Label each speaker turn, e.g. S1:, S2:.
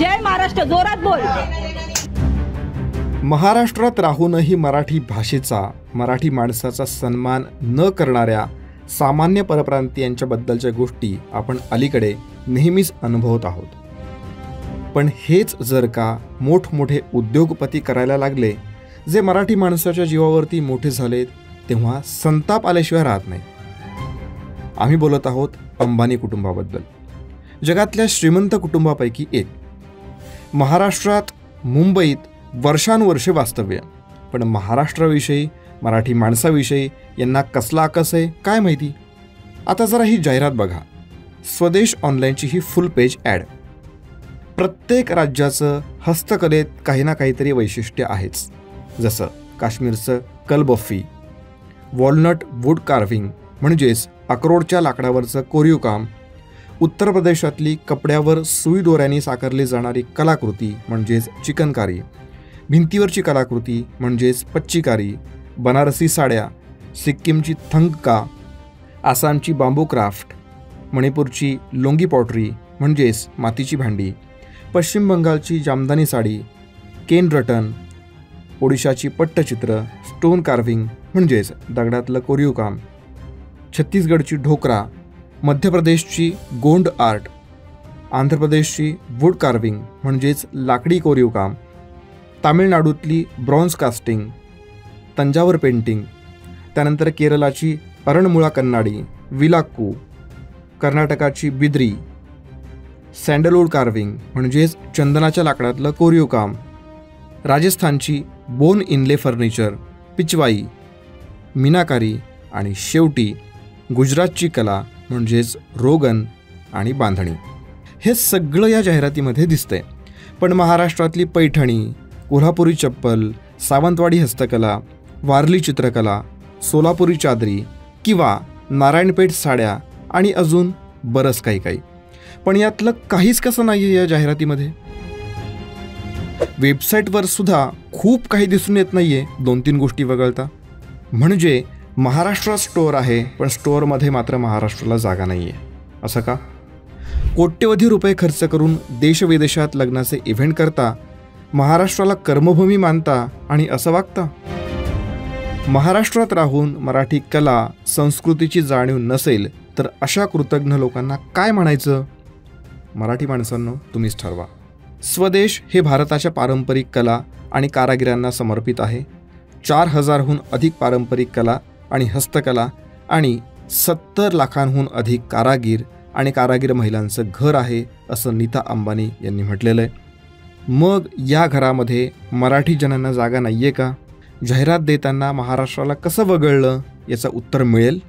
S1: जय महाराष्ट्र, जोरात बोल.
S2: महाराष्ट्रात राहूनही मराठी भाषेचा, मराठी माणसाचा सन्मान न करणाऱ्या सामान्य परप्रांतीयांच्या बद्दलच्या गोष्टी आपण अलीकडे नेहमीच अनुभवत आहोत. पण हेच जर का मोठमोठे उद्योगपती करायला लागले, जे मराठी माणसाच्या जीवावरती मोठे झालेत, तेव्हा संताप आल्याशिवाय राहत नाही. आम्ही बोलत आहोत अंबानी कुटुंबाबद्दल. जगातल्या श्रीमंत कुटुंबापैकी एक. महाराष्ट्रात, मुंबईत वर्षानुवर्षे वास्तव्य. पण महाराष्ट्राविषयी, मराठी माणसाविषयी यांना कसला आकस आहे काय माहिती. आता जरा ही जाहिरात बघा. स्वदेश ऑनलाईनची ही फुल पेज ॲड. प्रत्येक राज्याचं हस्तकलेत काही ना काहीतरी वैशिष्ट्य आहेच. जसं काश्मीरचं कलबफ्फी, वॉलनट वूड कार्विंग म्हणजेच अक्रोडच्या लाकडावरचं कोरीव काम, उत्तर प्रदेशातली कपड्यावर सुई दोऱ्याने साकारली जाणारी कलाकृती म्हणजेच चिकनकारी, भिंतीवरची कलाकृती म्हणजेच पच्चीकारी, बनारसी साड्या, सिक्कीमची थंगका, आसामची बांबू क्राफ्ट, मणिपूरची लोंगी पॉटरी म्हणजेच मातीची भांडी, पश्चिम बंगालची जामदानी साडी, केन रटन, ओडिशाची पट्टचित्र, स्टोन कार्विंग म्हणजेच दगडातलं कोरीव काम, छत्तीसगडची ढोकरा, मध्य प्रदेशची गोंड आर्ट, आंध्र प्रदेशची वूड कार्विंग म्हणजेच लाकडी कोरीव काम, तामिळनाडूतली ब्रॉन्झ कास्टिंग, तंजावर पेंटिंग, त्यानंतर केरळाची अरणमुळा कन्नाडी, विलाक्कू, कर्नाटकाची बिद्री, सँडलवूड कार्विंग म्हणजेच चंदनाच्या लाकडातलं कोरीव काम, राजस्थानची बोन इनले फर्निचर, पिचवाई, मीनाकारी आणि शेवटी गुजरातची कला म्हणजेच रोगन आणि बांधणी. हे सगळं या जाहिरातीमध्ये दिसतंय. पण महाराष्ट्रातली पैठणी, कोल्हापुरी चप्पल, सावंतवाडी हस्तकला, वारली चित्रकला, सोलापुरी चादरी किंवा नारायणपेठ साड्या आणि अजून बरंच काही काही. पण यातलं काहीच कसं नाही आहे या जाहिरातीमध्ये. वेबसाईटवर सुद्धा खूप काही दिसून येत नाही आहे, 2-3 गोष्टी वगळता. म्हणजे महाराष्ट्रात स्टोअर आहे, पण स्टोअरमध्ये मात्र महाराष्ट्राला जागा नाही आहे. असं का? कोट्यवधी रुपये खर्च करून देशविदेशात लग्नाचे इव्हेंट करता, महाराष्ट्राला कर्मभूमी मानता आणि असं वागता. महाराष्ट्रात राहून मराठी कला, संस्कृतीची जाणीव नसेल तर अशा कृतज्ञ लोकांना काय म्हणायचं? मराठी माणसांनो, तुम्हीच ठरवा. स्वदेश हे भारताच्या पारंपरिक कला आणि कारागिरांना समर्पित आहे. 4000हून अधिक पारंपरिक कला आणि हस्तकला आणि 70 लाखांहून अधिक कारागीर आणि कारागीर महिलांचं घर आहे, असं नीता अंबानी यांनी म्हटलेलं आहे. मग या घरामध्ये मराठी जनांना जागा नाही आहे का? जाहिरात देताना महाराष्ट्राला कसं वगळलं याचं उत्तर मिळेल.